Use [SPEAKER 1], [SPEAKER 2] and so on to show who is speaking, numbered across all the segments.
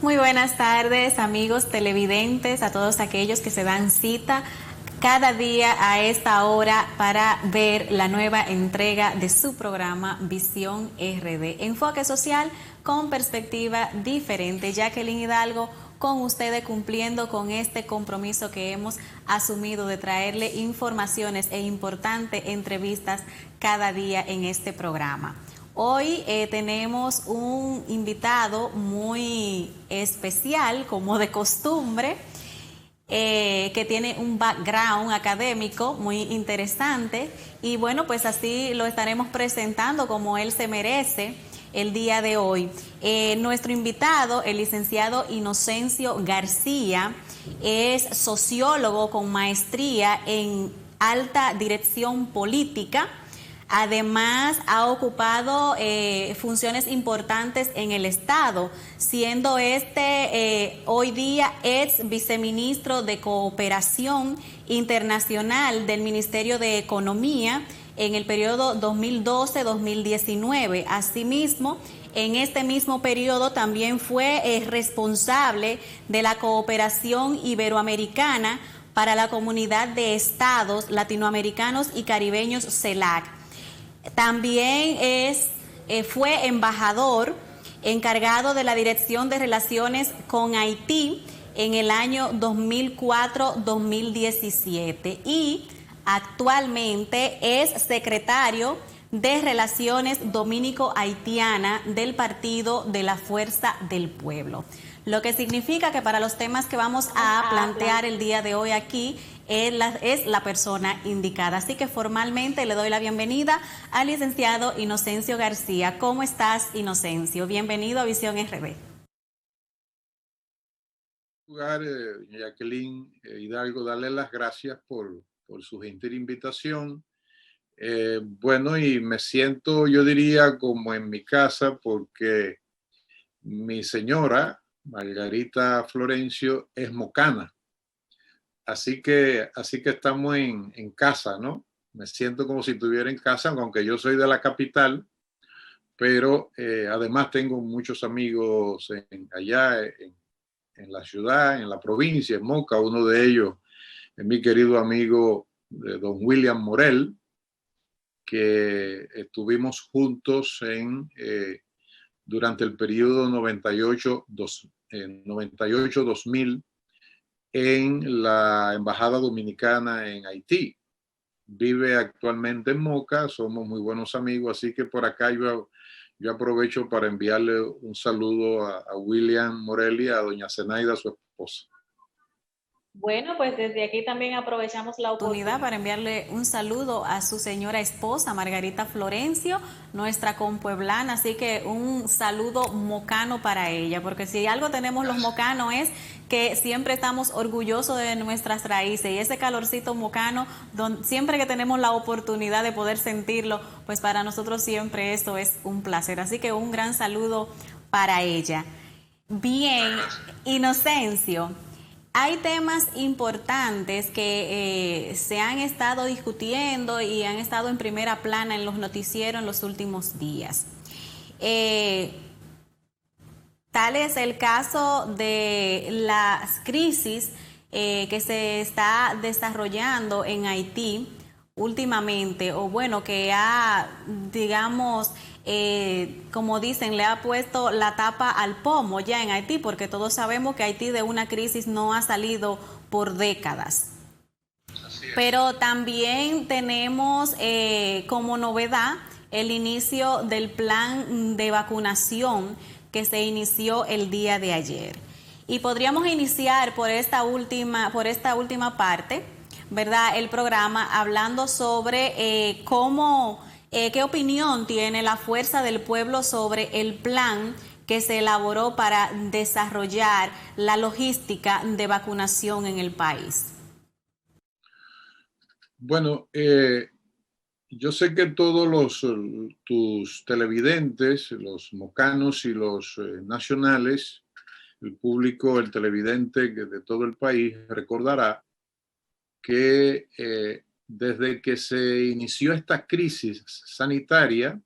[SPEAKER 1] Muy buenas tardes, amigos televidentes, a todos aquellos que se dan cita cada día a esta hora para ver la nueva entrega de su programa Visión RD. Enfoque social con perspectiva diferente. Jacqueline Hidalgo con ustedes cumpliendo con este compromiso que hemos asumido de traerle informaciones e importantes entrevistas cada día en este programa. Hoy tenemos un invitado muy especial, como de costumbre, que tiene un background académico muy interesante y bueno, pues así lo estaremos presentando como él se merece el día de hoy. Nuestro invitado, el licenciado Inocencio García, es sociólogo con maestría en alta dirección política. Además, ha ocupado funciones importantes en el Estado, siendo hoy día ex viceministro de Cooperación Internacional del Ministerio de Economía en el periodo 2012-2019. Asimismo, en este mismo periodo también fue responsable de la cooperación iberoamericana para la Comunidad de Estados Latinoamericanos y Caribeños CELAC. También fue embajador encargado de la Dirección de Relaciones con Haití en el año 2004-2017 y actualmente es secretario de Relaciones Dominico-Haitiana del Partido de la Fuerza del Pueblo. Lo que significa que para los temas que vamos a plantear el día de hoy aquí es la persona indicada. Así que formalmente le doy la bienvenida al licenciado Inocencio García. ¿Cómo estás, Inocencio? Bienvenido a Visión RD.
[SPEAKER 2] Jacqueline Hidalgo, darle las gracias por su gentil invitación. Bueno, y me siento, yo diría, como en mi casa, porque mi señora, Margarita Florencio, es mocana. Así que estamos en casa, ¿no? Me siento como si estuviera en casa, aunque yo soy de la capital, pero además tengo muchos amigos allá en la ciudad, en la provincia, en Moca. Uno de ellos es mi querido amigo don William Morel, que estuvimos juntos durante el periodo 98-2000 en la Embajada Dominicana en Haití. Vive actualmente en Moca, somos muy buenos amigos, así que por acá yo aprovecho para enviarle un saludo a William Morel y a doña Zenaida, su esposa.
[SPEAKER 1] Bueno, pues desde aquí también aprovechamos la oportunidad para enviarle un saludo a su señora esposa, Margarita Florencio, nuestra compueblana, así que un saludo mocano para ella, porque si algo tenemos los mocanos es que siempre estamos orgullosos de nuestras raíces y ese calorcito mocano, siempre que tenemos la oportunidad de poder sentirlo, pues para nosotros siempre esto es un placer, así que un gran saludo para ella. Bien, Inocencio. Hay temas importantes que se han estado discutiendo y han estado en primera plana en los noticieros en los últimos días. Tal es el caso de las crisis que se está desarrollando en Haití últimamente, o bueno, que ha, digamos, como dicen, le ha puesto la tapa al pomo ya en Haití, porque todos sabemos que Haití de una crisis no ha salido por décadas. Pero también tenemos como novedad el inicio del plan de vacunación que se inició el día de ayer. Y podríamos iniciar por esta última parte, ¿verdad? El programa hablando sobre qué opinión tiene la Fuerza del Pueblo sobre el plan que se elaboró para desarrollar la logística de vacunación en el país.
[SPEAKER 2] Bueno, yo sé que todos tus televidentes, los mocanos y los nacionales, el público, el televidente de todo el país recordará que desde que se inició esta crisis sanitaria,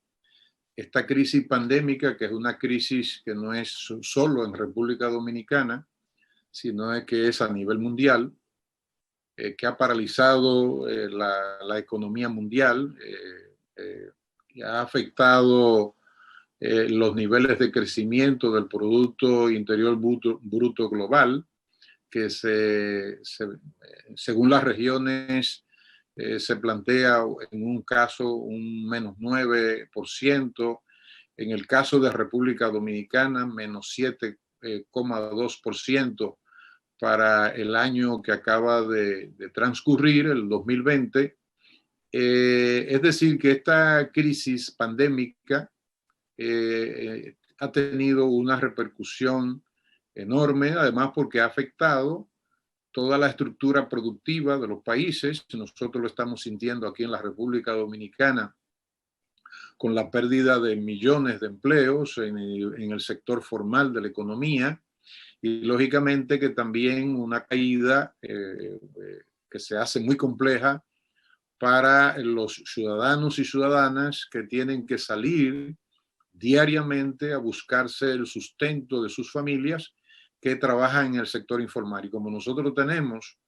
[SPEAKER 2] esta crisis pandémica, que es una crisis que no es solo en República Dominicana, sino que es a nivel mundial, que ha paralizado la economía mundial, que ha afectado los niveles de crecimiento del Producto Interior Bruto Global, que según las regiones se plantea en un caso un menos 9%, en el caso de República Dominicana menos 7,2% para el año que acaba de transcurrir, el 2020. Es decir, que esta crisis pandémica ha tenido una repercusión enorme, además porque ha afectado toda la estructura productiva de los países. Nosotros lo estamos sintiendo aquí en la República Dominicana con la pérdida de millones de empleos en el sector formal de la economía, y lógicamente que también una caída que se hace muy compleja para los ciudadanos y ciudadanas que tienen que salir diariamente a buscarse el sustento de sus familias, que trabajan en el sector informal. Y como nosotros tenemos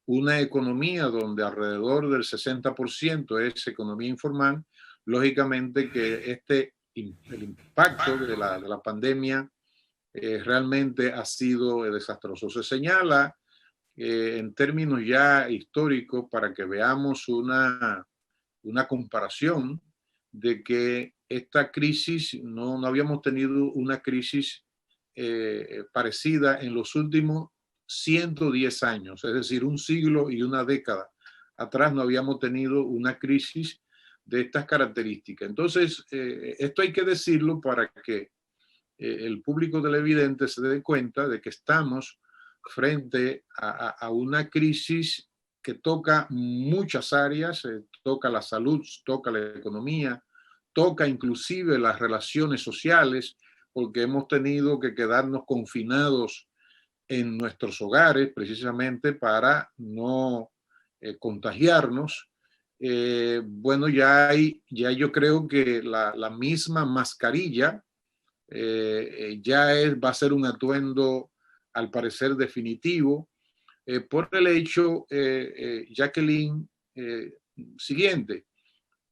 [SPEAKER 2] una economía donde alrededor del 60% es economía informal, lógicamente que el impacto de la pandemia realmente ha sido desastroso. Se señala en términos ya históricos, para que veamos una comparación, de que esta crisis no habíamos tenido una crisis parecida en los últimos 110 años, es decir, un siglo y una década atrás no habíamos tenido una crisis de estas características. Entonces, esto hay que decirlo para que el público televidente se dé cuenta de que estamos frente a una crisis que toca muchas áreas, toca la salud, toca la economía, toca inclusive las relaciones sociales, porque hemos tenido que quedarnos confinados en nuestros hogares precisamente para no contagiarnos. Bueno, ya yo creo que la misma mascarilla va a ser un atuendo al parecer definitivo, por el hecho, Jacqueline, siguiente,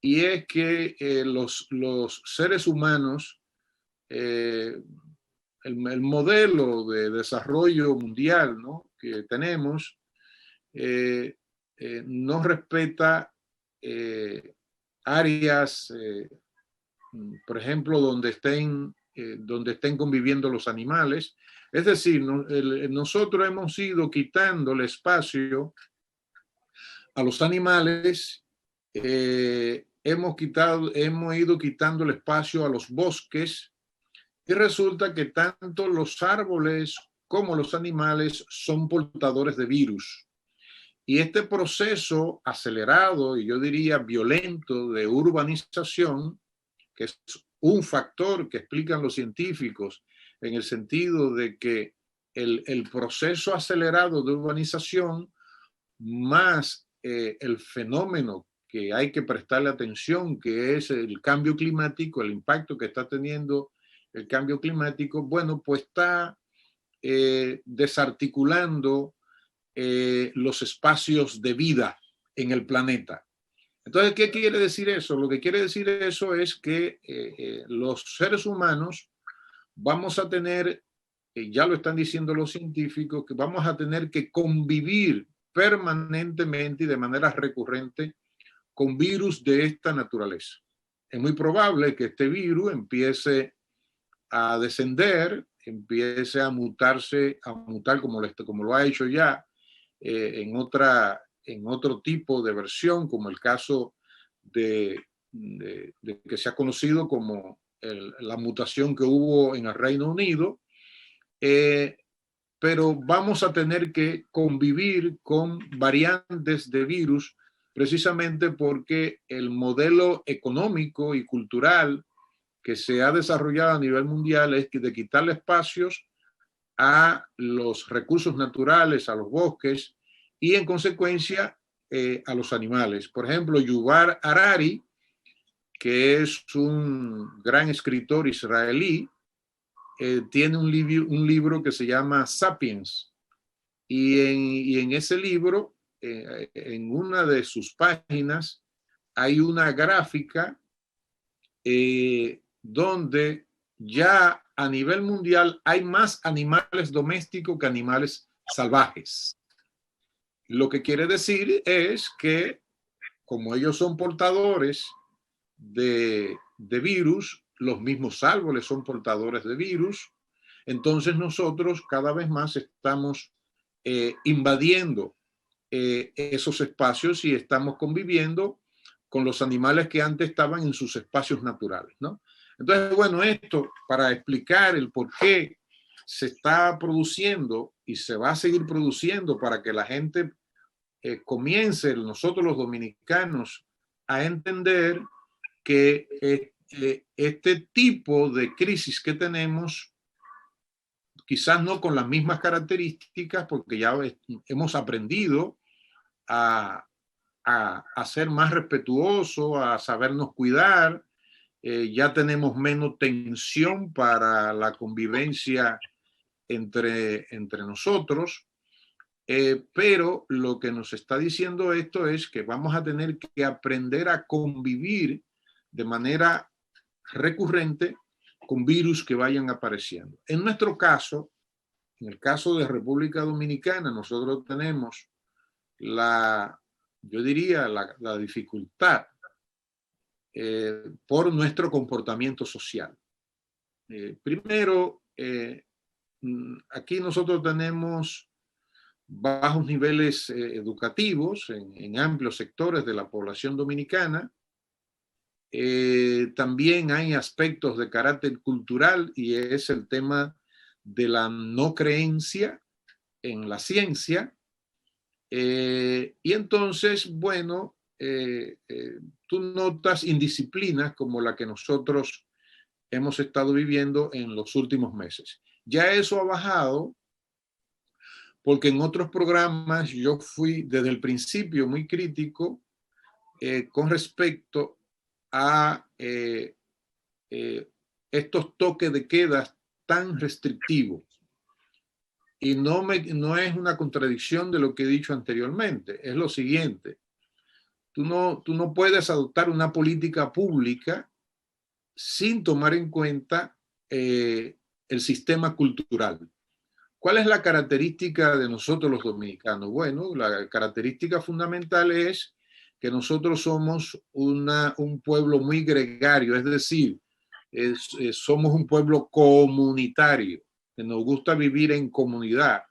[SPEAKER 2] y es que los seres humanos, el modelo de desarrollo mundial, ¿no?, que tenemos, no respeta áreas, por ejemplo, donde estén conviviendo los animales. Es decir, nosotros hemos ido quitando el espacio a los animales, hemos ido quitando el espacio a los bosques, y resulta que tanto los árboles como los animales son portadores de virus. Y este proceso acelerado, y yo diría violento, de urbanización, que es un factor que explican los científicos, en el sentido de que el proceso acelerado de urbanización más el fenómeno que hay que prestarle atención, que es el cambio climático, el impacto que está teniendo el cambio climático, bueno, pues está desarticulando los espacios de vida en el planeta. Entonces, ¿qué quiere decir eso? Lo que quiere decir eso es que los seres humanos vamos a tener, ya lo están diciendo los científicos, que vamos a tener que convivir permanentemente y de manera recurrente con virus de esta naturaleza. Es muy probable que este virus empiece a descender, empiece a mutar como lo ha hecho ya en otro tipo de versión, como el caso de que se ha conocido como la mutación que hubo en el Reino Unido, pero vamos a tener que convivir con variantes de virus precisamente porque el modelo económico y cultural que se ha desarrollado a nivel mundial es que de quitarle espacios a los recursos naturales, a los bosques y en consecuencia a los animales. Por ejemplo, Yuval Harari, que es un gran escritor israelí, tiene un libro que se llama Sapiens. Y en ese libro, en una de sus páginas, hay una gráfica donde ya a nivel mundial hay más animales domésticos que animales salvajes. Lo que quiere decir es que, como ellos son portadores de virus, los mismos árboles son portadores de virus, entonces nosotros cada vez más estamos invadiendo esos espacios y estamos conviviendo con los animales que antes estaban en sus espacios naturales, ¿no? Entonces, bueno, esto para explicar el por qué se está produciendo y se va a seguir produciendo para que la gente comience, nosotros los dominicanos, a entender que este tipo de crisis que tenemos, quizás no con las mismas características, porque ya hemos aprendido a ser más respetuosos, a sabernos cuidar, ya tenemos menos tensión para la convivencia entre nosotros, pero lo que nos está diciendo esto es que vamos a tener que aprender a convivir de manera recurrente con virus que vayan apareciendo. En nuestro caso, en el caso de República Dominicana, nosotros tenemos yo diría, la dificultad por nuestro comportamiento social. Primero, aquí nosotros tenemos bajos niveles educativos en amplios sectores de la población dominicana. También hay aspectos de carácter cultural y es el tema de la no creencia en la ciencia. Y entonces, bueno, tú notas indisciplinas como la que nosotros hemos estado viviendo en los últimos meses. Ya eso ha bajado porque en otros programas yo fui desde el principio muy crítico con respecto a estos toques de queda tan restrictivos. Y no es una contradicción de lo que he dicho anteriormente, es lo siguiente. Tú no puedes adoptar una política pública sin tomar en cuenta el sistema cultural. ¿Cuál es la característica de nosotros los dominicanos? Bueno, la característica fundamental es que nosotros somos un pueblo muy gregario, es decir, somos un pueblo comunitario, que nos gusta vivir en comunidad.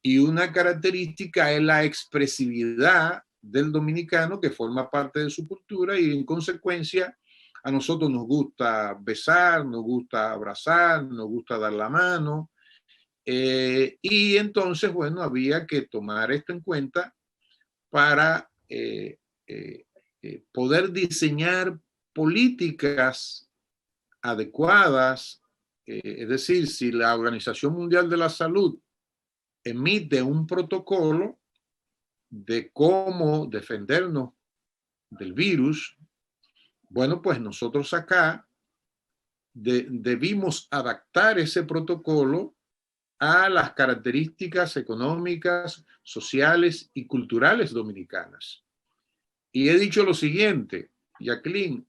[SPEAKER 2] Y una característica es la expresividad del dominicano que forma parte de su cultura y en consecuencia a nosotros nos gusta besar, nos gusta abrazar, nos gusta dar la mano. Y entonces, bueno, había que tomar esto en cuenta para poder diseñar políticas adecuadas. Es decir, si la Organización Mundial de la Salud emite un protocolo de cómo defendernos del virus, bueno, pues nosotros acá debimos adaptar ese protocolo a las características económicas, sociales y culturales dominicanas. Y he dicho lo siguiente, Jacqueline,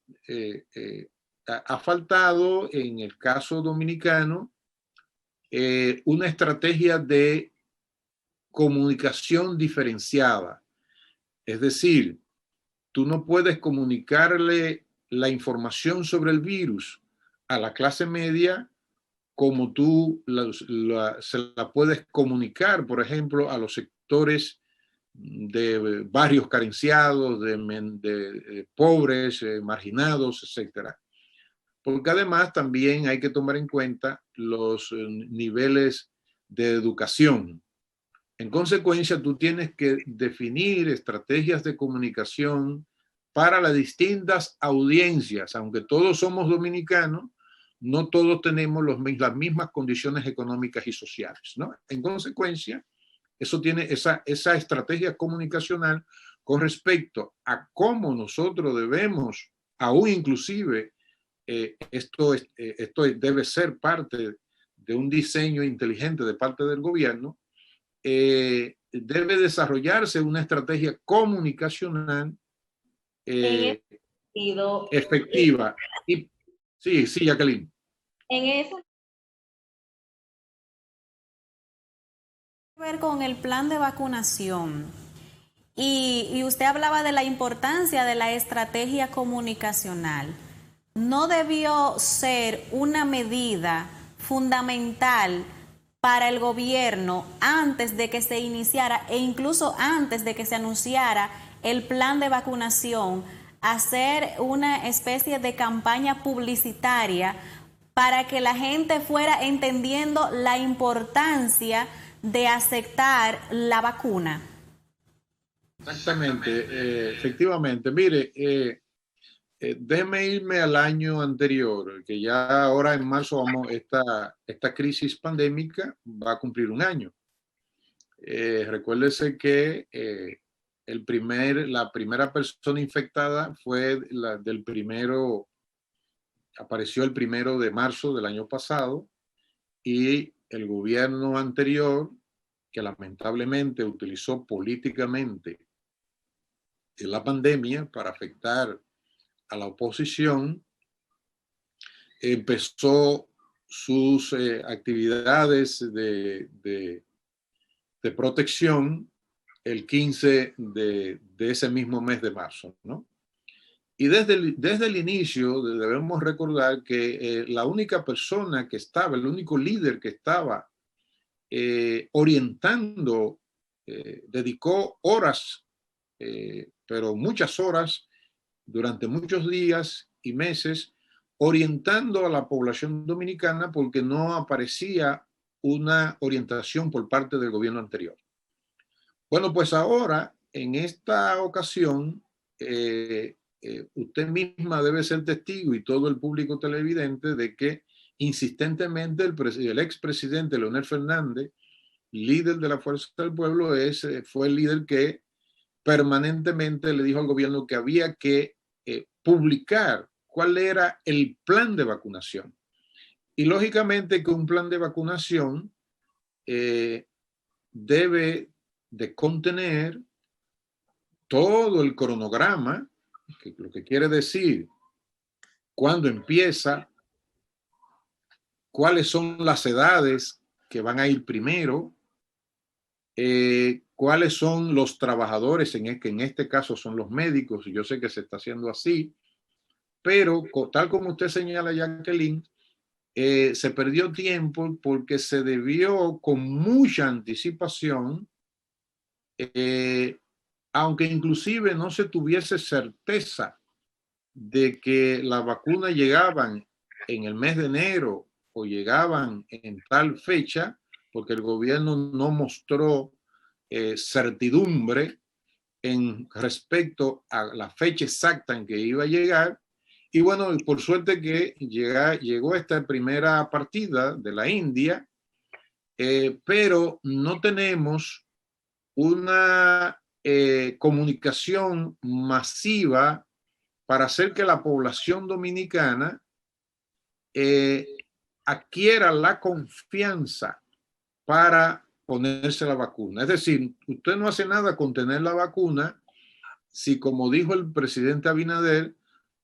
[SPEAKER 2] ha faltado en el caso dominicano una estrategia de comunicación diferenciada. Es decir, tú no puedes comunicarle la información sobre el virus a la clase media como tú se la puedes comunicar, por ejemplo, a los sectores de barrios carenciados, de pobres, marginados, etc. Porque además también hay que tomar en cuenta los niveles de educación. En consecuencia, tú tienes que definir estrategias de comunicación para las distintas audiencias. Aunque todos somos dominicanos, no todos tenemos las mismas condiciones económicas y sociales, ¿no? En consecuencia, eso tiene esa estrategia comunicacional con respecto a cómo nosotros debemos aún inclusive esto debe ser parte de un diseño inteligente de parte del gobierno, debe desarrollarse una estrategia comunicacional efectiva. Y, sí, sí, Jacqueline.
[SPEAKER 1] En eso ver con el plan de vacunación y usted hablaba de la importancia de la estrategia comunicacional. ¿No debió ser una medida fundamental para el gobierno antes de que se iniciara e incluso antes de que se anunciara el plan de vacunación, hacer una especie de campaña publicitaria para que la gente fuera entendiendo la importancia de aceptar la vacuna?
[SPEAKER 2] Exactamente, efectivamente. Mire, déjeme irme al año anterior, que ya ahora en marzo vamos, esta crisis pandémica va a cumplir un año. Recuérdese que la primera persona infectada fue apareció el 1 de marzo del año pasado, y el gobierno anterior, que lamentablemente utilizó políticamente la pandemia para afectar a la oposición, empezó sus actividades de protección el 15 de ese mismo mes de marzo, ¿no? Y desde el inicio debemos recordar que la única persona que estaba, el único líder que estaba orientando, dedicó horas, pero muchas horas, durante muchos días y meses, orientando a la población dominicana, porque no aparecía una orientación por parte del gobierno anterior. Bueno, pues ahora, en esta ocasión, usted misma debe ser testigo, y todo el público televidente, de que insistentemente el expresidente Leonel Fernández, líder de la Fuerza del Pueblo, fue el líder que permanentemente le dijo al gobierno que había que publicar cuál era el plan de vacunación. Y lógicamente que un plan de vacunación debe de contener todo el cronograma, lo que quiere decir cuándo empieza, cuáles son las edades que van a ir primero, cuáles son los trabajadores, que en este caso son los médicos, y yo sé que se está haciendo así, pero tal como usted señala, Jacqueline, se perdió tiempo porque se debió con mucha anticipación, aunque inclusive no se tuviese certeza de que las vacunas llegaban en el mes de enero o llegaban en tal fecha, porque el gobierno no mostró certidumbre en respecto a la fecha exacta en que iba a llegar. Y bueno, por suerte que llegó esta primera partida de la India, pero no tenemos una comunicación masiva para hacer que la población dominicana adquiera la confianza para ponerse la vacuna. Es decir, usted no hace nada con tener la vacuna si, como dijo el presidente Abinader,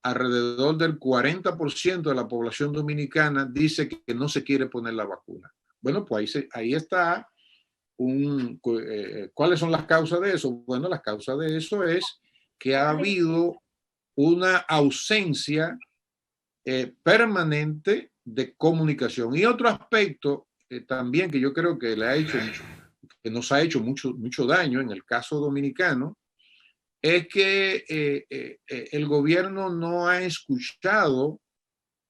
[SPEAKER 2] alrededor del 40% de la población dominicana dice que no se quiere poner la vacuna. Bueno, pues ahí está. ¿Cuáles son las causas de eso? Bueno, las causas de eso es que ha habido una ausencia permanente de comunicación. Y otro aspecto también que yo creo que nos ha hecho mucho daño en el caso dominicano, es que el gobierno no ha escuchado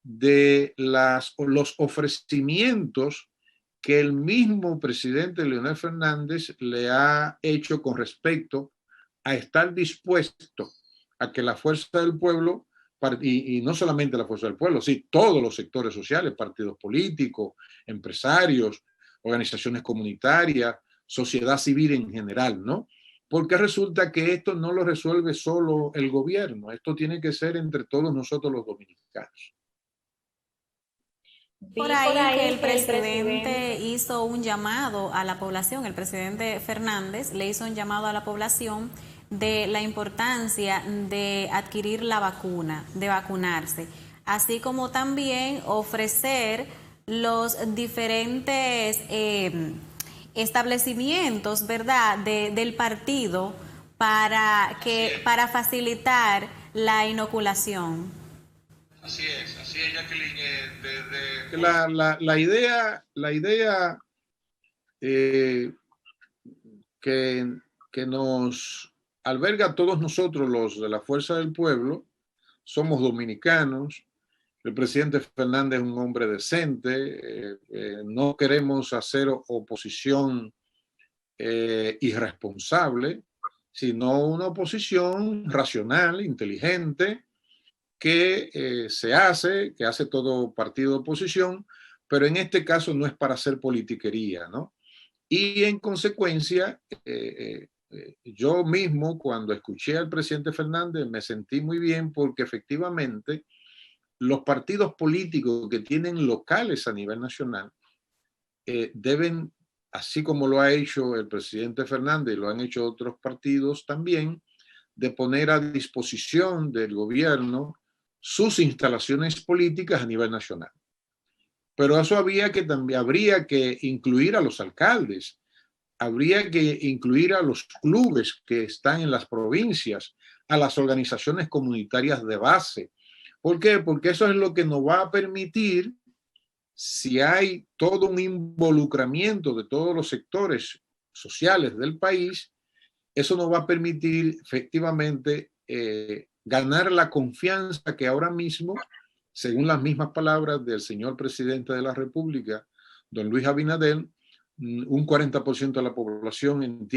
[SPEAKER 2] de los ofrecimientos que el mismo presidente Leonel Fernández le ha hecho con respecto a estar dispuesto a que la Fuerza del Pueblo, y no solamente la Fuerza del Pueblo, sí, todos los sectores sociales, partidos políticos, empresarios, organizaciones comunitarias, sociedad civil en general, ¿no? porque resulta que esto no lo resuelve solo el gobierno, esto tiene que ser entre todos nosotros los dominicanos.
[SPEAKER 1] Por ahí que el presidente hizo un llamado a la población, el presidente Fernández le hizo un llamado a la población de la importancia de adquirir la vacuna, de vacunarse, así como también ofrecer los diferentes establecimientos, ¿verdad?, del partido para facilitar la inoculación.
[SPEAKER 2] Así es, Jacqueline. La idea que nos alberga a todos nosotros, los de la Fuerza del Pueblo, somos dominicanos. El presidente Fernández es un hombre decente, no queremos hacer oposición irresponsable, sino una oposición racional, inteligente, que que hace todo partido de oposición, pero en este caso no es para hacer politiquería, ¿no? Y en consecuencia, yo mismo cuando escuché al presidente Fernández me sentí muy bien porque efectivamente los partidos políticos que tienen locales a nivel nacional deben, así como lo ha hecho el presidente Fernández y lo han hecho otros partidos también, de poner a disposición del gobierno sus instalaciones políticas a nivel nacional. Pero eso también habría que incluir a los alcaldes, habría que incluir a los clubes que están en las provincias, a las organizaciones comunitarias de base. ¿Por qué? Porque eso es lo que nos va a permitir, si hay todo un involucramiento de todos los sectores sociales del país, eso nos va a permitir efectivamente ganar la confianza que ahora mismo, según las mismas palabras del señor presidente de la República, don Luis Abinader, un 40% de la población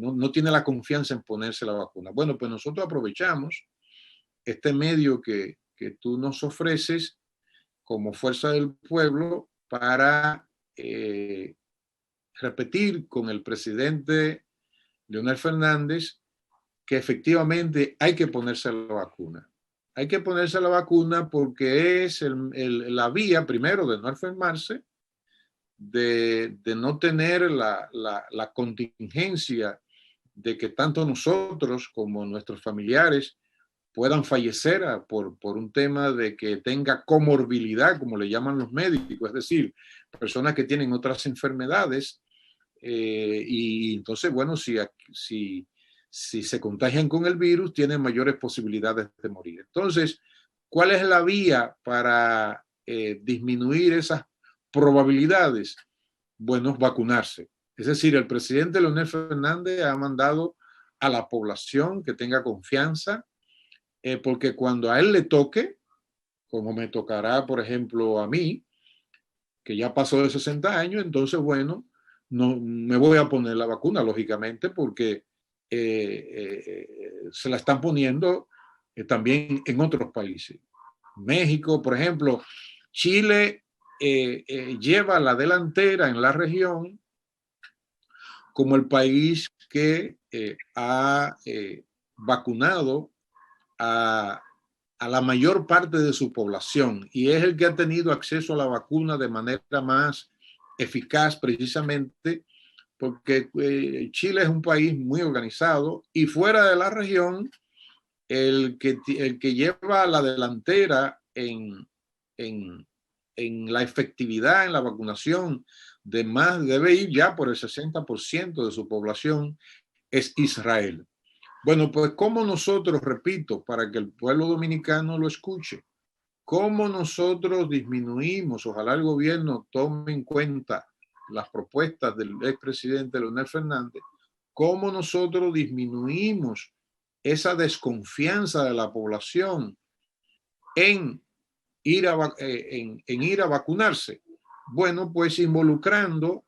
[SPEAKER 2] no tiene la confianza en ponerse la vacuna. Bueno, pues nosotros aprovechamos este medio que tú nos ofreces como Fuerza del Pueblo para repetir con el presidente Leonel Fernández que efectivamente hay que ponerse la vacuna. Hay que ponerse la vacuna porque es la vía, primero, de no enfermarse, de no tener la contingencia de que tanto nosotros como nuestros familiares puedan fallecer por un tema de que tenga comorbilidad, como le llaman los médicos, es decir, personas que tienen otras enfermedades. Y entonces, bueno, si se contagian con el virus, tienen mayores posibilidades de morir. Entonces, ¿cuál es la vía para disminuir esas probabilidades? Bueno, vacunarse. Es decir, el presidente Leonel Fernández ha mandado a la población que tenga confianza, porque cuando a él le toque, como me tocará, por ejemplo, a mí, que ya pasó de 60 años, entonces, bueno, no me voy a poner la vacuna, lógicamente, porque se la están poniendo también en otros países. México, por ejemplo, Chile lleva la delantera en la región como el país que ha vacunado a la mayor parte de su población y es el que ha tenido acceso a la vacuna de manera más eficaz, precisamente porque Chile es un país muy organizado y fuera de la región el que lleva la delantera en la efectividad en la vacunación debe ir ya por el 60% de su población, es Israel. Bueno, pues cómo nosotros, repito, para que el pueblo dominicano lo escuche, cómo nosotros disminuimos, ojalá el gobierno tome en cuenta las propuestas del expresidente Leonel Fernández, cómo nosotros disminuimos esa desconfianza de la población en ir a vacunarse. Bueno, pues involucrando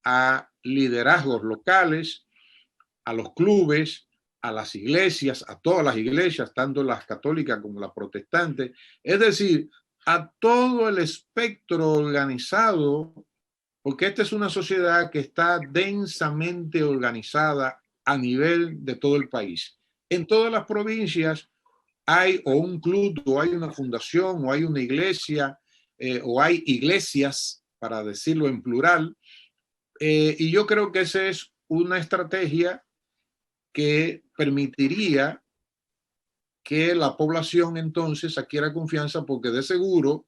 [SPEAKER 2] a liderazgos locales, a los clubes, a las iglesias, a todas las iglesias, tanto las católicas como las protestantes, es decir, a todo el espectro organizado, porque esta es una sociedad que está densamente organizada a nivel de todo el país. En todas las provincias hay o un club, o hay una fundación, o hay una iglesia, o hay iglesias, para decirlo en plural, y yo creo que esa es una estrategia que permitiría que la población entonces adquiera confianza, porque de seguro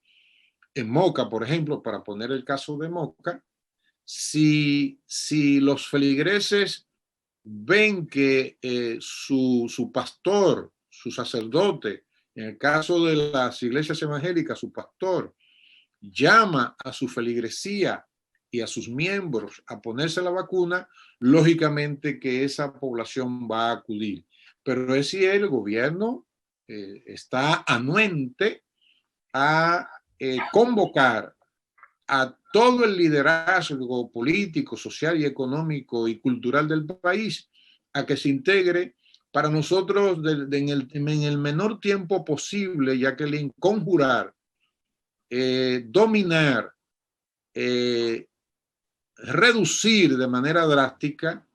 [SPEAKER 2] en Moca, por ejemplo, para poner el caso de Moca, si los feligreses ven que su pastor, su sacerdote, en el caso de las iglesias evangélicas, su pastor, llama a su feligresía y a sus miembros a ponerse la vacuna, lógicamente que esa población va a acudir. Pero es si el gobierno está anuente a convocar a todo el liderazgo político, social y económico y cultural del país a que se integre para nosotros en el menor tiempo posible, Jacqueline, conjurar, dominar, reducir de manera drástica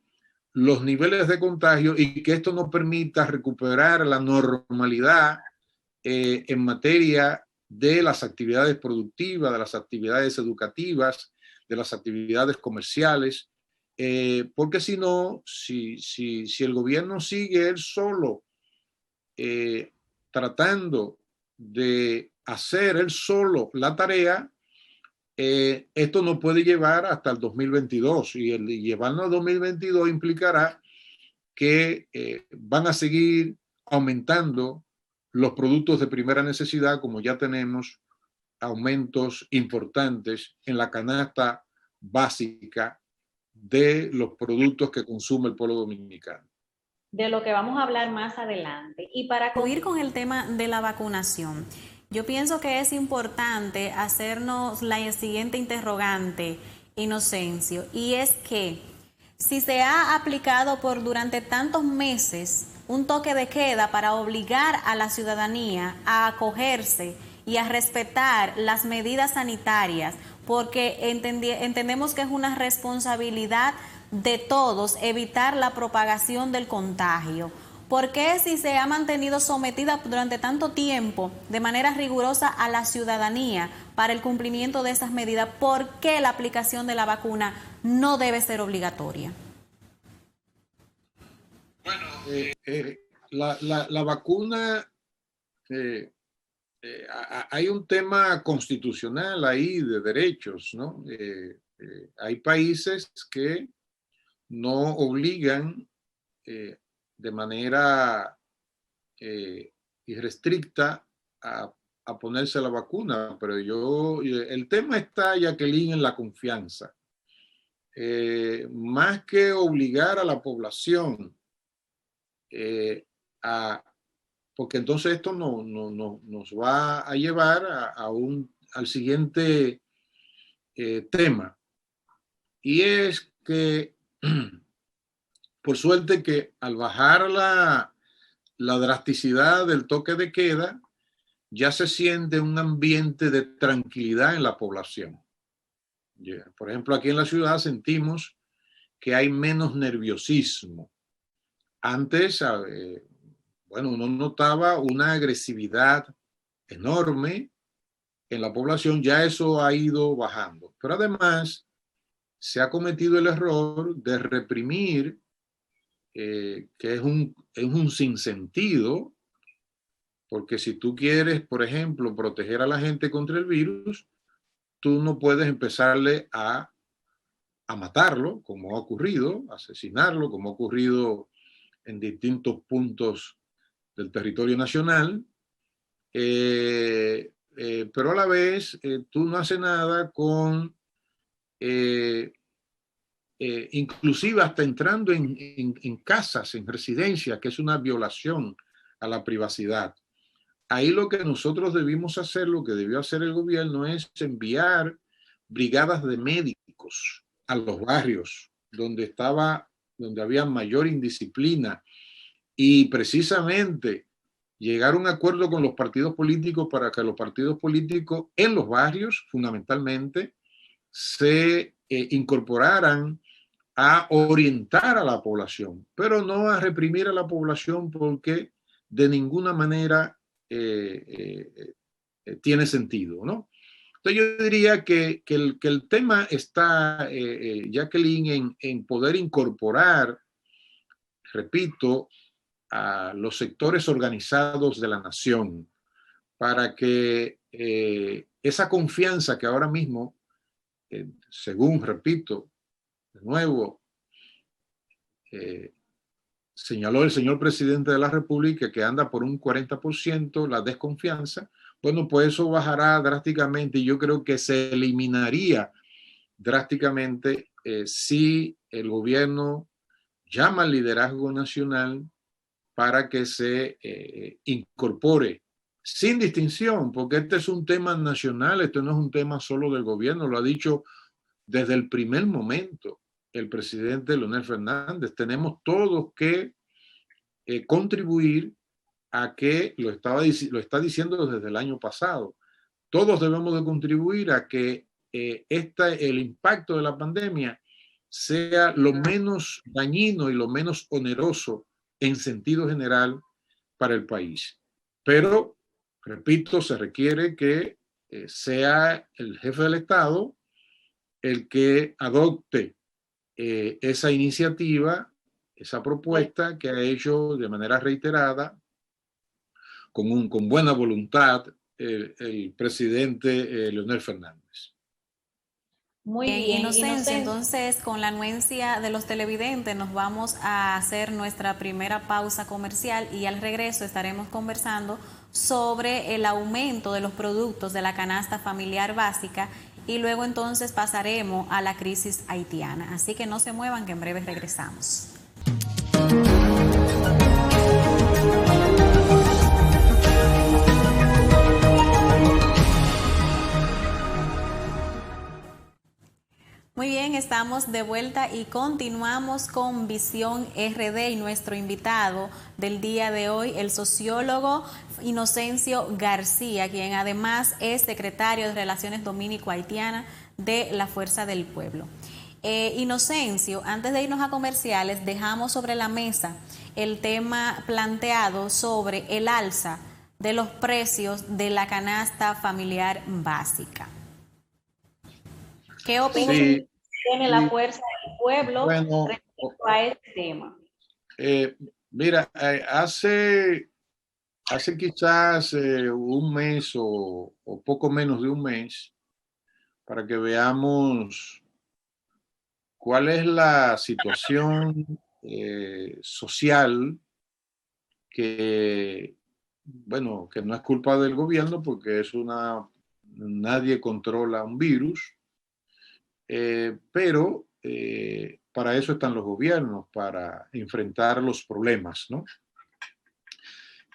[SPEAKER 2] los niveles de contagio y que esto nos permita recuperar la normalidad en materia de las actividades productivas, de las actividades educativas, de las actividades comerciales, porque si no, si el gobierno sigue él solo tratando de hacer él solo la tarea, esto no puede llevar hasta el 2022 y el llevarlo al 2022 implicará que van a seguir aumentando los productos de primera necesidad, como ya tenemos aumentos importantes en la canasta básica de los productos que consume el pueblo dominicano.
[SPEAKER 1] De lo que vamos a hablar más adelante. Y para concluir con el tema de la vacunación, yo pienso que es importante hacernos la siguiente interrogante, Inocencio, y es que si se ha aplicado durante tantos meses un toque de queda para obligar a la ciudadanía a acogerse y a respetar las medidas sanitarias, porque entendemos que es una responsabilidad de todos evitar la propagación del contagio. ¿Por qué si se ha mantenido sometida durante tanto tiempo de manera rigurosa a la ciudadanía para el cumplimiento de esas medidas, por qué la aplicación de la vacuna no debe ser obligatoria?
[SPEAKER 2] Bueno, la vacuna, hay un tema constitucional ahí de derechos, ¿no? Hay países que no obligan de manera irrestricta a ponerse la vacuna, pero el tema está, Jacqueline, en la confianza. Más que obligar a la población porque entonces esto nos va a llevar al siguiente tema, y es que por suerte que al bajar la drasticidad del toque de queda, ya se siente un ambiente de tranquilidad en la población. Por ejemplo, aquí en la ciudad sentimos que hay menos nerviosismo. Antes, bueno, uno notaba una agresividad enorme en la población, ya eso ha ido bajando. Pero además, se ha cometido el error de reprimir, que es un sinsentido, porque si tú quieres, por ejemplo, proteger a la gente contra el virus, tú no puedes empezarle a matarlo, como ha ocurrido, asesinarlo, como ha ocurrido en distintos puntos del territorio nacional, pero a la vez tú no haces nada con, inclusive hasta entrando en casas, en residencias, que es una violación a la privacidad. Ahí lo que nosotros debimos hacer, lo que debió hacer el gobierno, es enviar brigadas de médicos a los barrios donde había mayor indisciplina, y precisamente llegar a un acuerdo con los partidos políticos para que los partidos políticos en los barrios fundamentalmente se incorporaran a orientar a la población, pero no a reprimir a la población porque de ninguna manera tiene sentido, ¿no? Entonces yo diría que el tema está, Jacqueline, en poder incorporar, repito, a los sectores organizados de la nación para que esa confianza que ahora mismo, según, repito, de nuevo, señaló el señor presidente de la República, que anda por un 40% la desconfianza, bueno, pues eso bajará drásticamente y yo creo que se eliminaría drásticamente si el gobierno llama al liderazgo nacional para que se incorpore sin distinción, porque este es un tema nacional, esto no es un tema solo del gobierno, lo ha dicho desde el primer momento el presidente Leonel Fernández. Tenemos todos que contribuir a que, lo está diciendo desde el año pasado, todos debemos de contribuir a que el impacto de la pandemia sea lo menos dañino y lo menos oneroso en sentido general para el país. Pero, repito, se requiere que sea el jefe del Estado el que adopte esa iniciativa, esa propuesta que ha hecho de manera reiterada, con buena voluntad, el presidente Leonel Fernández.
[SPEAKER 1] Muy bien, Inocencia, entonces con la anuencia de los televidentes nos vamos a hacer nuestra primera pausa comercial y al regreso estaremos conversando sobre el aumento de los productos de la canasta familiar básica y luego entonces pasaremos a la crisis haitiana. Así que no se muevan que en breve regresamos. Muy bien, estamos de vuelta y continuamos con Visión RD y nuestro invitado del día de hoy, el sociólogo Inocencio García, quien además es secretario de Relaciones Dominico-Haitianas de la Fuerza del Pueblo. Inocencio, antes de irnos a comerciales, dejamos sobre la mesa el tema planteado sobre el alza de los precios de la canasta familiar básica. ¿Qué opinión tiene la Fuerza del Pueblo respecto a este tema?
[SPEAKER 2] Mira, hace quizás un mes o poco menos de un mes, para que veamos cuál es la situación social que, bueno, que no es culpa del gobierno porque nadie controla un virus. Pero para eso están los gobiernos, para enfrentar los problemas, ¿no?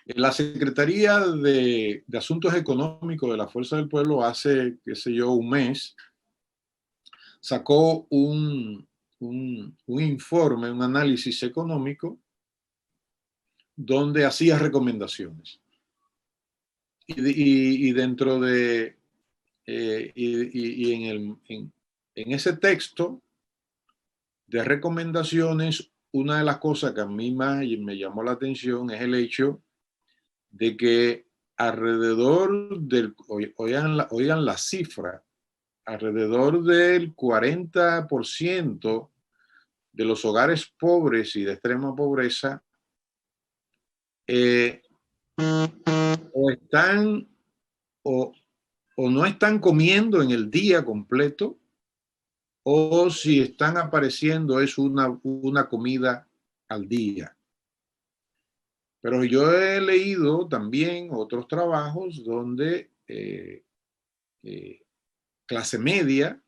[SPEAKER 2] La Secretaría de Asuntos Económicos de la Fuerza del Pueblo hace, qué sé yo, un mes, sacó un informe, un análisis económico, donde hacía recomendaciones. Y dentro de, en ese texto de recomendaciones, una de las cosas que a mí más me llamó la atención es el hecho de que alrededor del, oigan la cifra, alrededor del 40% de los hogares pobres y de extrema pobreza o están o no están comiendo en el día completo, o si están apareciendo es una comida al día. Pero yo he leído también otros trabajos donde clase media,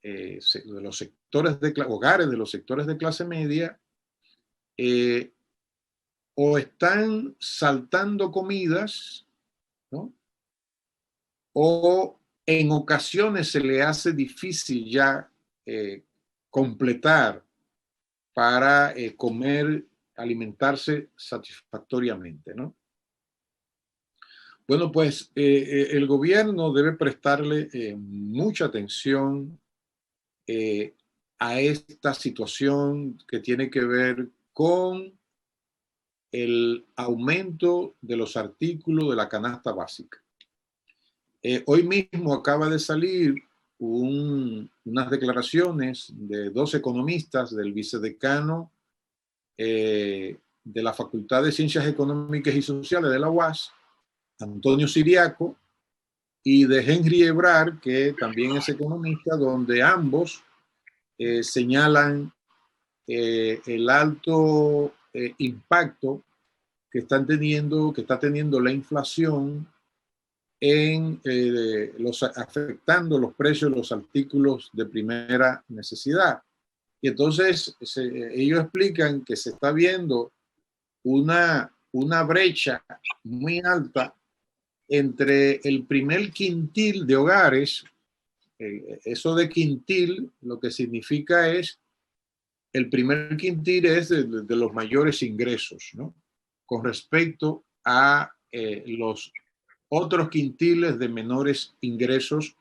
[SPEAKER 2] de los sectores hogares de los sectores de clase media, o están saltando comidas, ¿no? O en ocasiones se le hace difícil ya completar para comer, alimentarse satisfactoriamente, ¿no? Bueno, pues el gobierno debe prestarle mucha atención a esta situación que tiene que ver con el aumento de los artículos de la canasta básica. Hoy mismo acaba de salir unas declaraciones de dos economistas, del vicedecano de la Facultad de Ciencias Económicas y Sociales de la UAS, Antonio Siriaco, y de Henry Ebrard, que también es economista, donde ambos señalan el alto impacto que está teniendo la inflación en afectando los precios de los artículos de primera necesidad. Y entonces ellos explican que se está viendo una brecha muy alta entre el primer quintil de hogares. Eso de quintil lo que significa es, el primer quintil es de los mayores ingresos, ¿no? Con respecto a los otros quintiles de menores ingresos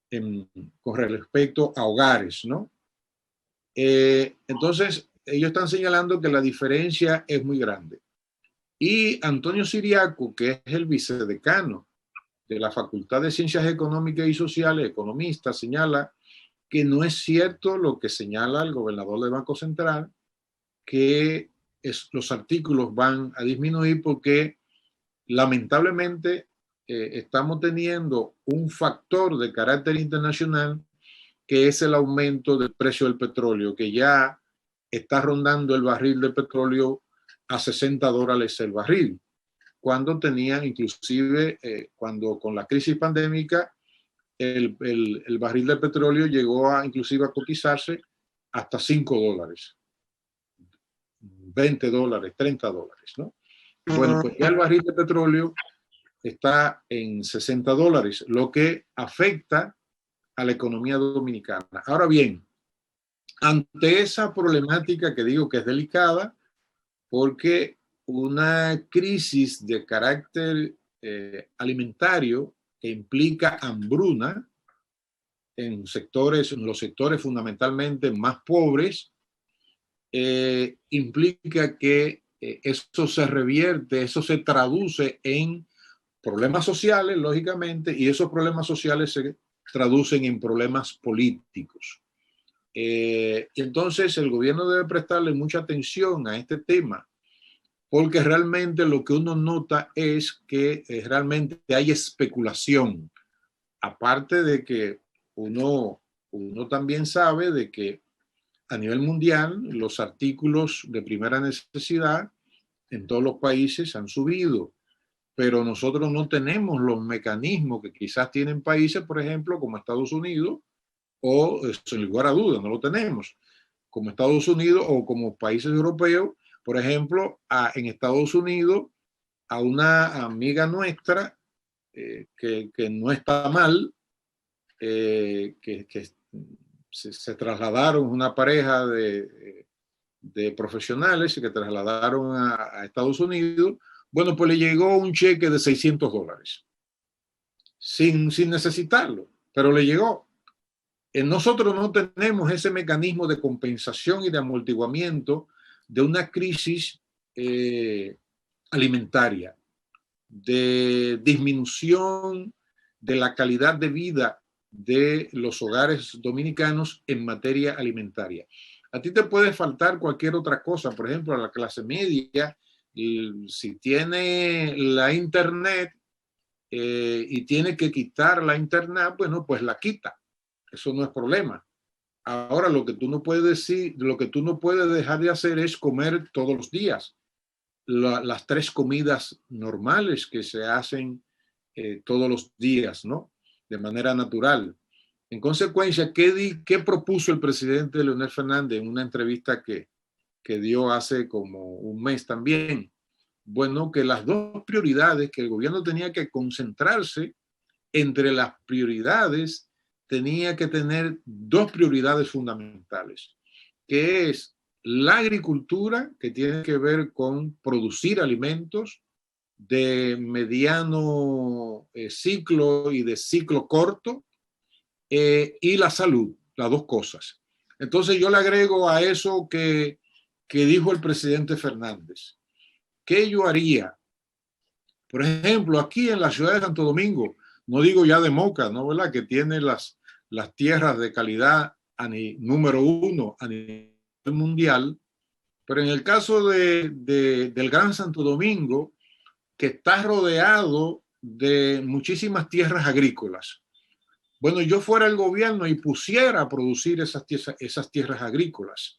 [SPEAKER 2] con respecto a hogares, ¿no? Entonces, ellos están señalando que la diferencia es muy grande. Y Antonio Siriaco, que es el vicedecano de la Facultad de Ciencias Económicas y Sociales, economista, señala que no es cierto lo que señala el gobernador del Banco Central, que los artículos van a disminuir porque lamentablemente estamos teniendo un factor de carácter internacional que es el aumento del precio del petróleo, que ya está rondando el barril de petróleo a $60 el barril, cuando tenía inclusive, cuando con la crisis pandémica, el barril de petróleo llegó a inclusive a cotizarse hasta $5, $20, $30, ¿no? Bueno, pues ya el barril de petróleo está en $60, lo que afecta a la economía dominicana. Ahora bien, ante esa problemática que digo que es delicada, porque una crisis de carácter alimentario que implica hambruna en los sectores fundamentalmente más pobres, implica que eso se revierte, eso se traduce en problemas sociales, lógicamente, y esos problemas sociales se traducen en problemas políticos. Entonces, el gobierno debe prestarle mucha atención a este tema, porque realmente lo que uno nota es que realmente hay especulación, aparte de que uno también sabe de que a nivel mundial los artículos de primera necesidad en todos los países han subido, pero nosotros no tenemos los mecanismos que quizás tienen países, por ejemplo, como Estados Unidos, o sin lugar a dudas, no lo tenemos, como Estados Unidos o como países europeos. Por ejemplo, en Estados Unidos, a una amiga nuestra que no está mal, que se trasladaron, una pareja de profesionales que trasladaron a Estados Unidos. Bueno, pues le llegó un cheque de $600 sin necesitarlo, pero le llegó. Nosotros no tenemos ese mecanismo de compensación y de amortiguamiento de una crisis alimentaria, de disminución de la calidad de vida de los hogares dominicanos en materia alimentaria. A ti te puede faltar cualquier otra cosa, por ejemplo, a la clase media, si tiene la internet y tiene que quitar la internet, bueno, pues la quita. Eso no es problema. Ahora, lo que tú no puedes dejar de hacer es comer todos los días las 3 comidas normales que se hacen todos los días, ¿no? De manera natural. En consecuencia, ¿qué propuso el presidente Leonel Fernández en una entrevista que dio hace como un mes también? Bueno, que las 2 prioridades, que el gobierno tenía que concentrarse entre las prioridades, tenía que tener 2 prioridades fundamentales, que es la agricultura, que tiene que ver con producir alimentos de mediano ciclo y de ciclo corto, y la salud, las 2 cosas. Entonces yo le agrego a eso que dijo el presidente Fernández. ¿Qué yo haría? Por ejemplo, aquí en la ciudad de Santo Domingo, no digo ya de Moca, ¿no? ¿Verdad? Que tiene las tierras de calidad número uno a nivel mundial, pero en el caso del Gran Santo Domingo, que está rodeado de muchísimas tierras agrícolas. Bueno, yo fuera el gobierno y pusiera a producir esas tierras agrícolas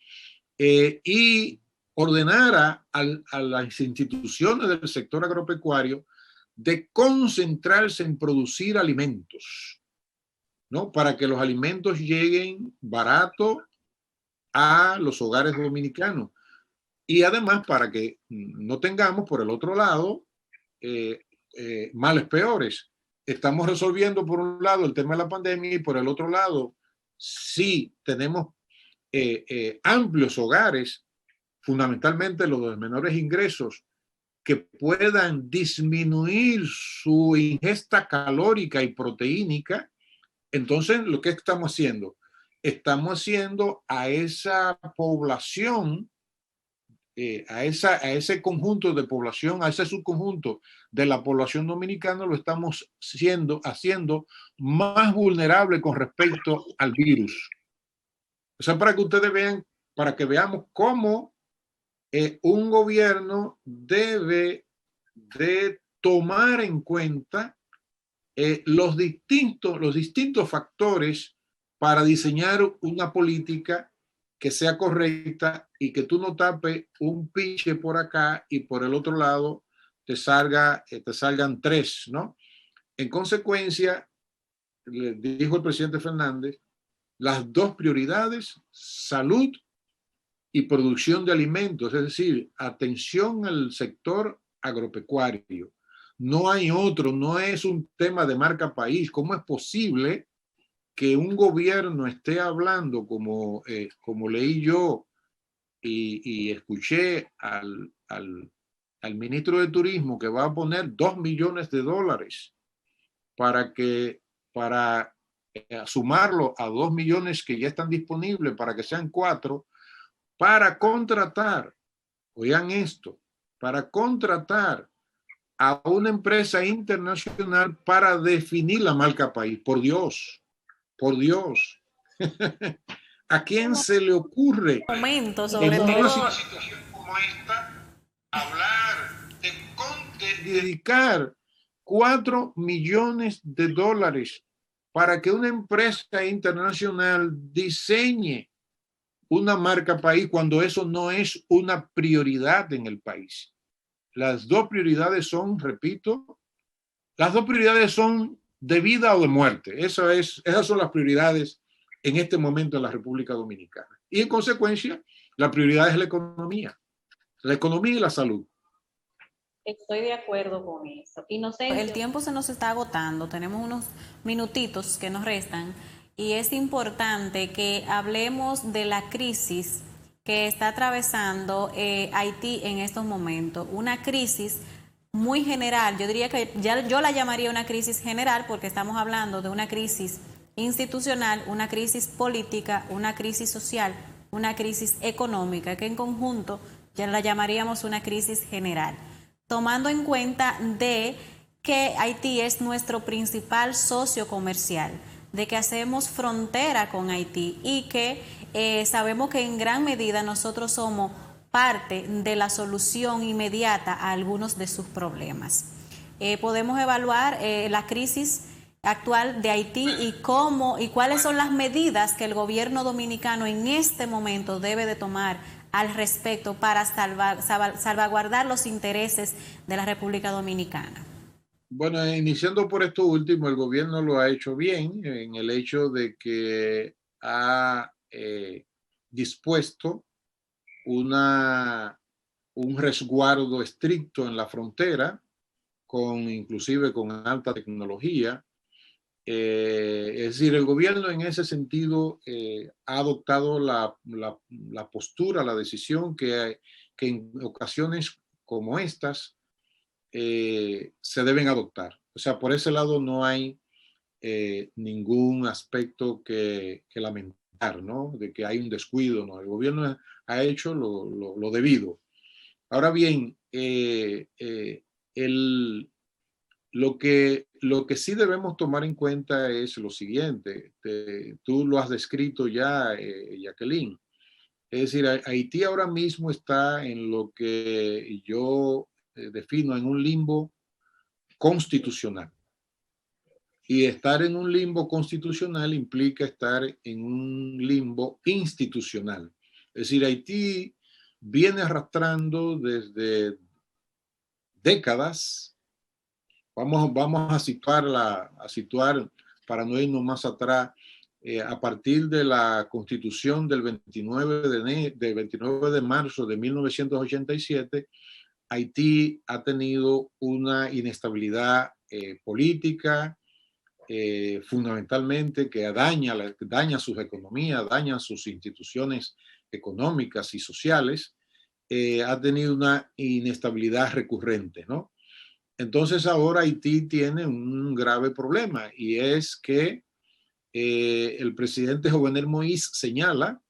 [SPEAKER 2] y ordenara a las instituciones del sector agropecuario de concentrarse en producir alimentos, ¿no? Para que los alimentos lleguen barato a los hogares dominicanos. Y además para que no tengamos por el otro lado males peores. Estamos resolviendo por un lado el tema de la pandemia y por el otro lado, sí tenemos amplios hogares, fundamentalmente los de menores ingresos, que puedan disminuir su ingesta calórica y proteínica. Entonces, ¿lo que estamos haciendo? Estamos haciendo a esa población, a ese conjunto de población, a ese subconjunto de la población dominicana, lo estamos haciendo más vulnerable con respecto al virus. O sea, para que ustedes vean, para que veamos cómo un gobierno debe de tomar en cuenta los distintos factores para diseñar una política que sea correcta y que tú no tapes un pinche por acá y por el otro lado te salgan tres, ¿no? En consecuencia, le dijo el presidente Fernández, las dos prioridades, salud y producción de alimentos, es decir, atención al sector agropecuario. No hay otro, no es un tema de marca país. ¿Cómo es posible que un gobierno esté hablando, como leí yo y escuché al ministro de Turismo, que va a poner $2 millones para sumarlo a 2 millones que ya están disponibles para que sean 4, para contratar, oigan esto, para contratar a una empresa internacional para definir la marca país? Por Dios, por Dios. ¿A quién se le ocurre
[SPEAKER 1] sobre
[SPEAKER 2] en una
[SPEAKER 1] todo
[SPEAKER 2] situación como esta hablar de dedicar $4 millones para que una empresa internacional diseñe una marca país cuando eso no es una prioridad en el país? Las dos prioridades son, repito, las dos prioridades son de vida o de muerte. Esas son las prioridades en este momento en la República Dominicana. Y en consecuencia, la prioridad es la economía y la salud.
[SPEAKER 3] Estoy de acuerdo con eso.
[SPEAKER 1] el tiempo se nos está agotando, tenemos unos minutitos que nos restan y es importante que hablemos de la crisis que está atravesando Haití en estos momentos. Una crisis muy general, yo diría que yo la llamaría una crisis general porque estamos hablando de una crisis institucional, una crisis política, una crisis social, una crisis económica, que en conjunto ya la llamaríamos una crisis general, tomando en cuenta de que Haití es nuestro principal socio comercial, de que hacemos frontera con Haití y que sabemos que en gran medida nosotros somos parte de la solución inmediata a algunos de sus problemas. Podemos evaluar la crisis actual de Haití y cómo y cuáles son las medidas que el gobierno dominicano en este momento debe de tomar al respecto para salvaguardar los intereses de la República Dominicana.
[SPEAKER 2] Bueno, iniciando por esto último, el gobierno lo ha hecho bien en el hecho de que ha dispuesto un resguardo estricto en la frontera, inclusive con alta tecnología. Es decir, el gobierno en ese sentido ha adoptado la postura, la decisión que en ocasiones como estas se deben adoptar. O sea, por ese lado no hay ningún aspecto que lamentar. ¿no? De que hay un descuido, ¿no? El gobierno ha hecho lo debido. Ahora bien, lo que sí debemos tomar en cuenta es lo siguiente. Tú lo has descrito ya, Jacqueline. Es decir, Haití ahora mismo está en lo que yo defino en un limbo constitucional. Y estar en un limbo constitucional implica estar en un limbo institucional. Es decir, Haití viene arrastrando desde décadas. Vamos a situar para no irnos más atrás, a partir de la constitución del 29 de marzo de 1987, Haití ha tenido una inestabilidad política, fundamentalmente que daña sus economías, daña sus instituciones económicas y sociales, ha tenido una inestabilidad recurrente, ¿no? Entonces ahora Haití tiene un grave problema y es que el presidente Jovenel Moïse señala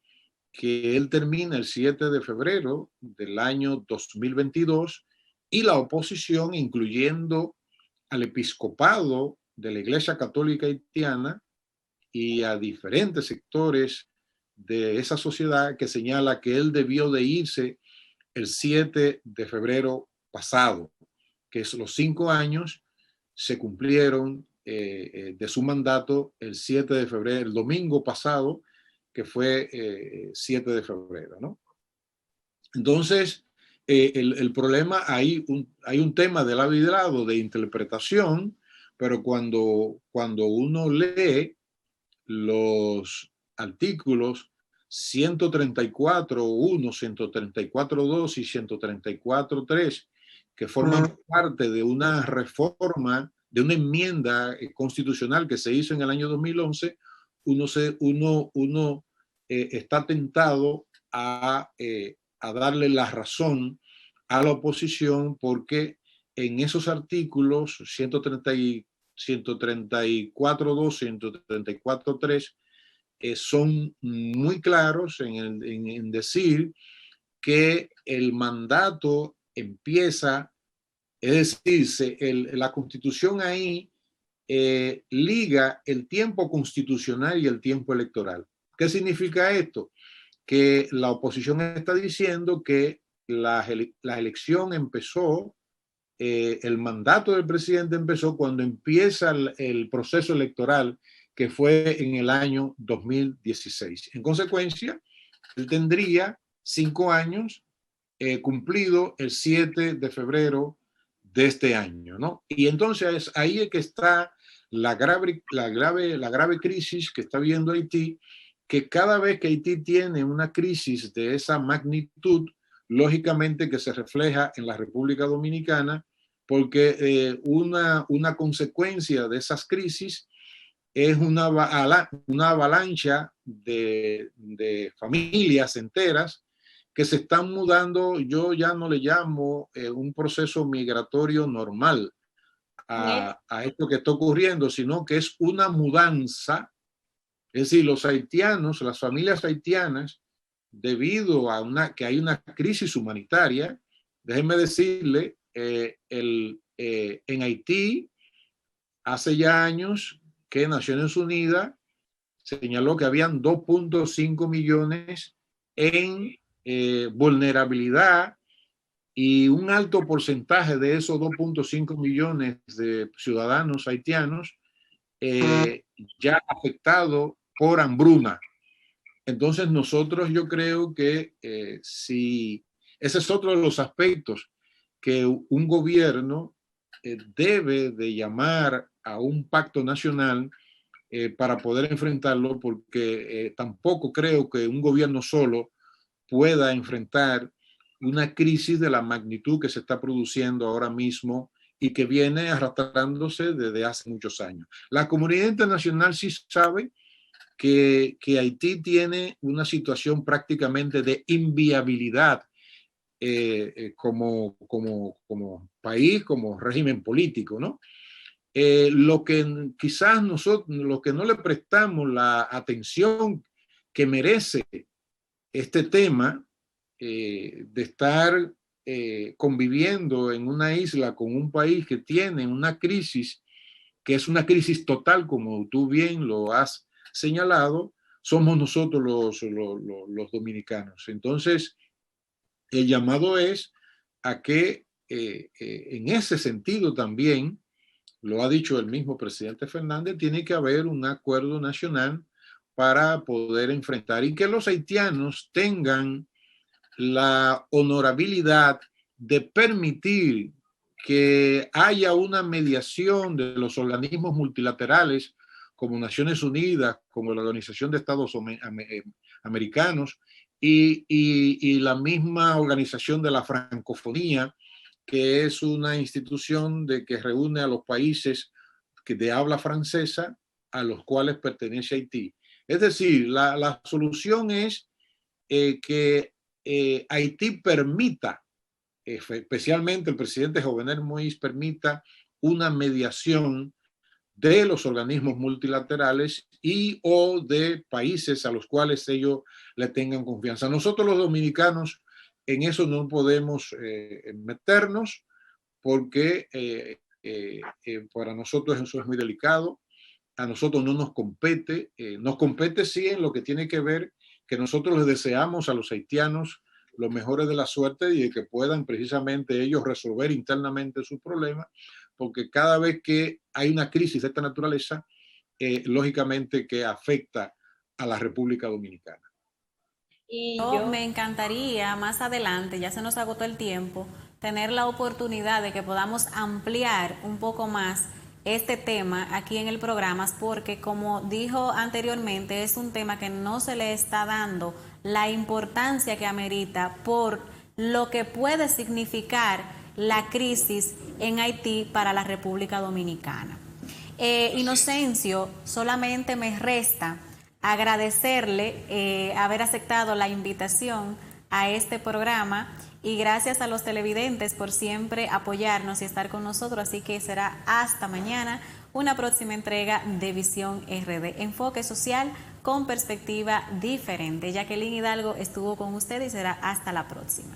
[SPEAKER 2] que él termina el 7 de febrero del año 2022 y la oposición, incluyendo al episcopado de la Iglesia Católica Haitiana y a diferentes sectores de esa sociedad, que señala que él debió de irse el 7 de febrero pasado, que es los 5 años se cumplieron de su mandato el 7 de febrero, el domingo pasado, que fue 7 de febrero, ¿no? Entonces, el problema, hay un tema de lado y de lado de interpretación, pero cuando uno lee los artículos 134.1, 134.2 y 134.3, que forman parte de una reforma, de una enmienda constitucional que se hizo en el año 2011, uno está tentado a darle la razón a la oposición, porque en esos artículos 134.2, 134.3 son muy claros en decir que el mandato empieza, es decir, la Constitución ahí liga el tiempo constitucional y el tiempo electoral. ¿Qué significa esto? Que la oposición está diciendo que la elección empezó, el mandato del presidente empezó cuando empieza el proceso electoral, que fue en el año 2016. En consecuencia, él tendría 5 años cumplido el 7 de febrero de este año, ¿no? Y entonces ahí es que está la grave crisis que está viendo Haití, que cada vez que Haití tiene una crisis de esa magnitud, lógicamente que se refleja en la República Dominicana, porque una consecuencia de esas crisis es una avalancha de familias enteras que se están mudando. Yo ya no le llamo un proceso migratorio normal a esto que está ocurriendo, sino que es una mudanza. Es decir, los haitianos, las familias haitianas, debido a que hay una crisis humanitaria, déjenme decirle, en Haití, hace ya años que Naciones Unidas señaló que habían 2.5 millones en vulnerabilidad, y un alto porcentaje de esos 2.5 millones de ciudadanos haitianos ya afectados por hambruna. Entonces nosotros, yo creo que si ese es otro de los aspectos que un gobierno debe de llamar a un pacto nacional para poder enfrentarlo, porque tampoco creo que un gobierno solo pueda enfrentar una crisis de la magnitud que se está produciendo ahora mismo y que viene arrastrándose desde hace muchos años. La comunidad internacional sí sabe que Haití tiene una situación prácticamente de inviabilidad como país, como régimen político, ¿no? Lo que quizás nosotros, lo que no le prestamos la atención que merece este tema de estar conviviendo en una isla con un país que tiene una crisis, que es una crisis total, como tú bien lo has señalado, somos nosotros los dominicanos. Entonces, el llamado es a que en ese sentido también, lo ha dicho el mismo presidente Fernández, tiene que haber un acuerdo nacional para poder enfrentar y que los haitianos tengan la honorabilidad de permitir que haya una mediación de los organismos multilaterales como Naciones Unidas, como la Organización de Estados Americanos y la misma Organización de la Francofonía, que es una institución que reúne a los países de habla francesa a los cuales pertenece Haití. Es decir, la solución es que Haití permita, especialmente el presidente Jovenel Moïse permita una mediación de los organismos multilaterales y o de países a los cuales ellos le tengan confianza. Nosotros los dominicanos en eso no podemos meternos porque para nosotros eso es muy delicado. A nosotros no nos compete sí en lo que tiene que ver que nosotros les deseamos a los haitianos los mejores de la suerte y de que puedan precisamente ellos resolver internamente sus problemas, porque cada vez que hay una crisis de esta naturaleza, lógicamente que afecta a la República Dominicana.
[SPEAKER 3] Y
[SPEAKER 1] Yo me encantaría más adelante, ya se nos agotó el tiempo, tener la oportunidad de que podamos ampliar un poco más este tema aquí en el programa, porque como dijo anteriormente, es un tema que no se le está dando la importancia que amerita por lo que puede significar la crisis en Haití para la República Dominicana. Inocencio, solamente me resta agradecerle haber aceptado la invitación a este programa y gracias a los televidentes por siempre apoyarnos y estar con nosotros, así que será hasta mañana una próxima entrega de Visión RD, enfoque social con perspectiva diferente. Jacqueline Hidalgo estuvo con usted y será hasta la próxima.